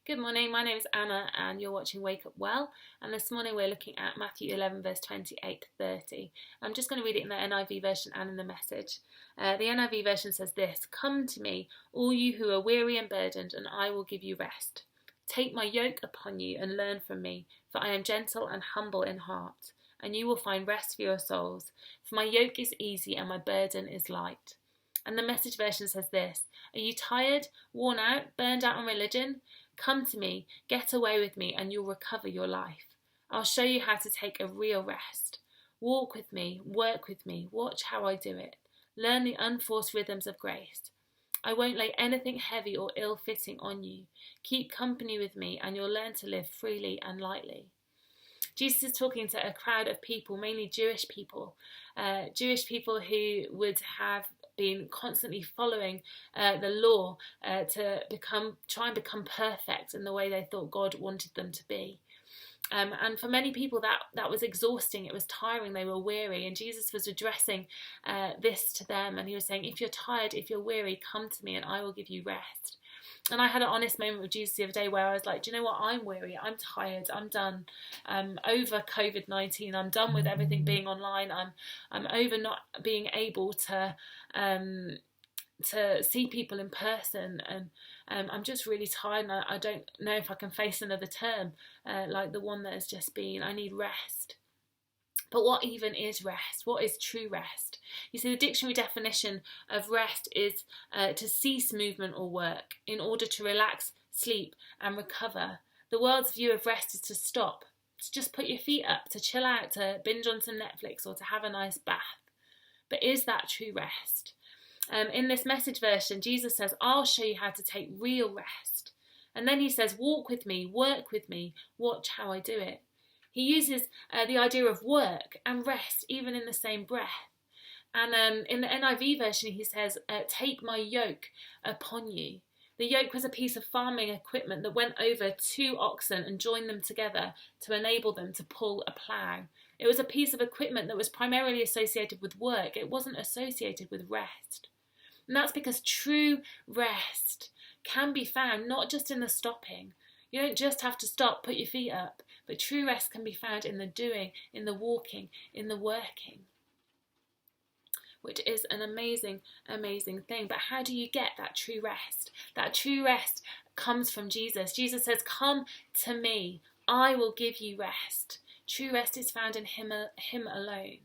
Good morning, my name is Anna and you're watching Wake Up Well, and this morning we're looking at Matthew 11 verse 28 to 30. I'm just going to read it in the NIV version and in the Message. The NIV version says this: "Come to me, all you who are weary and burdened, and I will give you rest. Take my yoke upon you and learn from me, for I am gentle and humble in heart, and you will find rest for your souls. For my yoke is easy and my burden is light." And the Message version says this: "Are you tired, worn out, burned out on religion? Come to me, get away with me, and you'll recover your life. I'll show you how to take a real rest. Walk with me, work with me, watch how I do it. Learn the unforced rhythms of grace. I won't lay anything heavy or ill-fitting on you. Keep company with me, and you'll learn to live freely and lightly." Jesus is talking to a crowd of people, mainly Jewish people who would have been constantly following the law to try and become perfect in the way they thought God wanted them to be. And for many people that was exhausting, it was tiring, they were weary, and Jesus was addressing this to them, and he was saying, if you're tired, if you're weary, come to me and I will give you rest. And I had an honest moment with Jesus the other day where I was like, do you know what, I'm weary, I'm tired, I'm done. Over COVID-19, I'm done with everything being online, I'm over not being able to see people in person, and I'm just really tired, and I don't know if I can face another term like the one that has just been. I need rest. But what even is rest? What is true rest? You see, the dictionary definition of rest is to cease movement or work in order to relax, sleep and recover. The world's view of rest is to stop, to just put your feet up, to chill out, to binge on some Netflix or to have a nice bath. But is that true rest? In this Message version, Jesus says, I'll show you how to take real rest. And then he says, walk with me, work with me, watch how I do it. He uses the idea of work and rest even in the same breath. And in the NIV version, he says, take my yoke upon you. The yoke was a piece of farming equipment that went over two oxen and joined them together to enable them to pull a plough. It was a piece of equipment that was primarily associated with work. It wasn't associated with rest. And that's because true rest can be found not just in the stopping. You don't just have to stop, put your feet up, but true rest can be found in the doing, in the walking, in the working, which is an amazing, amazing thing. But how do you get that true rest? That true rest comes from Jesus. Jesus says, come to me, I will give you rest. True rest is found in him alone.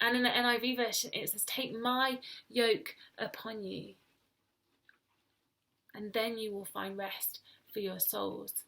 And in the NIV version, it says, take my yoke upon you, and then you will find rest for your souls.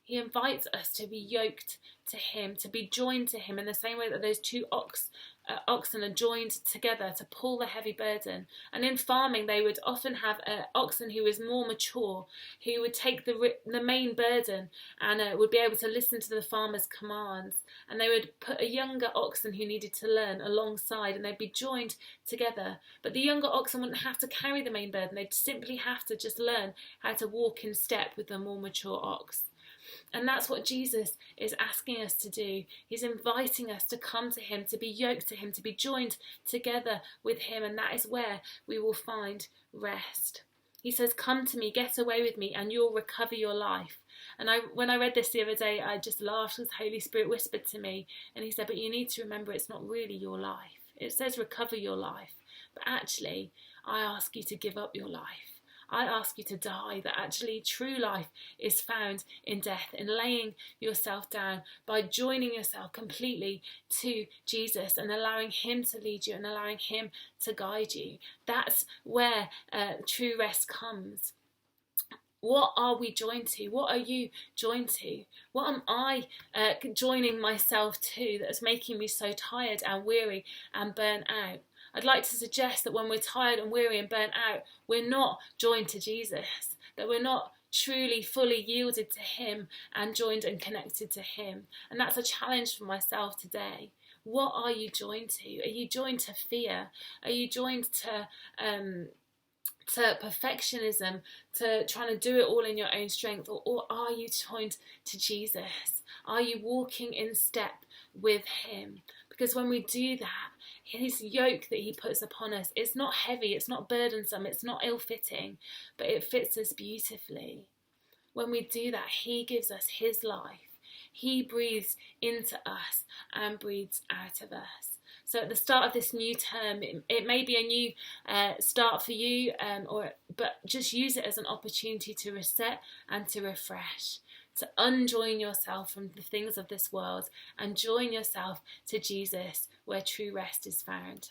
He invites us to be yoked to him, to be joined to him in the same way that those two oxen are joined together to pull the heavy burden. And in farming, they would often have an oxen who was more mature, who would take the main burden and would be able to listen to the farmer's commands. And they would put a younger oxen who needed to learn alongside, and they'd be joined together. But the younger oxen wouldn't have to carry the main burden. They'd simply have to just learn how to walk in step with the more mature ox. And that's what Jesus is asking us to do. He's inviting us to come to him, to be yoked to him, to be joined together with him, and that is where we will find rest. He says, come to me, get away with me, and you'll recover your life. And when I read this the other day, I just laughed as the Holy Spirit whispered to me, and he said, but you need to remember it's not really your life. It says recover your life, but actually I ask you to give up your life. I ask you to die, that actually true life is found in death, in laying yourself down, by joining yourself completely to Jesus and allowing him to lead you and allowing him to guide you. That's where true rest comes. What are we joined to? What are you joined to? What am I joining myself to that's making me so tired and weary and burnt out? I'd like to suggest that when we're tired and weary and burnt out, we're not joined to Jesus, that we're not truly, fully yielded to him and joined and connected to him. And that's a challenge for myself today. What are you joined to? Are you joined to fear? Are you joined to perfectionism, to trying to do it all in your own strength, or are you joined to Jesus? Are you walking in step with him? Because when we do that, his yoke that he puts upon us, it's not heavy, it's not burdensome, it's not ill-fitting, but it fits us beautifully. When we do that, he gives us his life. He breathes into us and breathes out of us. So at the start of this new term, it may be a new start for you, but just use it as an opportunity to reset and to refresh, to unjoin yourself from the things of this world and join yourself to Jesus, where true rest is found.